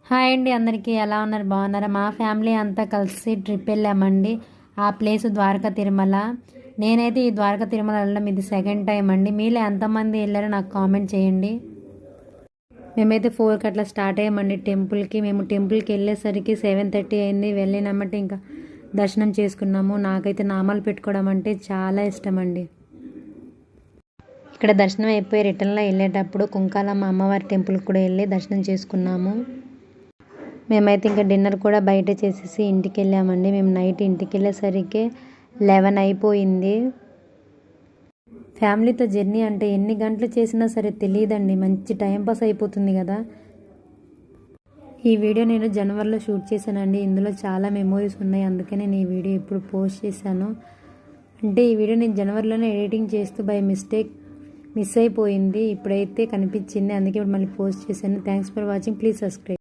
Hi అండి, అందరికీ ఎలా ఉన్నారు? బాగున్నారా? మా ఫ్యామిలీ అంతా కలిసి ట్రిప్ వెళ్ళామండి. ఆ ప్లేస్ ద్వారకా తిరుమల. నేనైతే ఈ ద్వారకా తిరుమల వెళ్ళడం ఇది సెకండ్ టైం అండి. మీలో ఎంతమంది వెళ్ళారో నాకు కామెంట్ చేయండి. మేమైతే 4కి అట్లా స్టార్ట్ అయ్యామండి టెంపుల్కి. మేము టెంపుల్కి వెళ్ళేసరికి 7:30 అయింది. వెళ్ళినామంటే ఇంకా దర్శనం చేసుకున్నాము. నాకైతే నామాలు పెట్టుకోవడం అంటే చాలా ఇష్టం అండి. ఇక్కడ దర్శనం అయిపోయి రిటర్న్లో వెళ్ళేటప్పుడు కుంకాలమ్మ అమ్మవారి టెంపుల్కి కూడా వెళ్ళి దర్శనం చేసుకున్నాము. మేమైతే ఇంకా డిన్నర్ కూడా బయట చేసేసి ఇంటికి వెళ్ళామండి. మేము నైట్ ఇంటికి వెళ్ళేసరికి 11 అయిపోయింది. ఫ్యామిలీతో జర్నీ అంటే ఎన్ని గంటలు చేసినా సరే తెలియదండి. మంచి టైంపాస్ అయిపోతుంది కదా. ఈ వీడియో నేను జనవరిలో షూట్ చేశానండి. ఇందులో చాలా మెమోరీస్ ఉన్నాయి, అందుకే నేను ఈ వీడియో ఇప్పుడు పోస్ట్ చేశాను. అంటే ఈ వీడియో నేను జనవరిలోనే ఎడిటింగ్ చేస్తూ బై మిస్టేక్ మిస్ అయిపోయింది. ఇప్పుడైతే కనిపించింది, అందుకే ఇప్పుడు మళ్ళీ పోస్ట్ చేశాను. Thanks for watching. Please subscribe.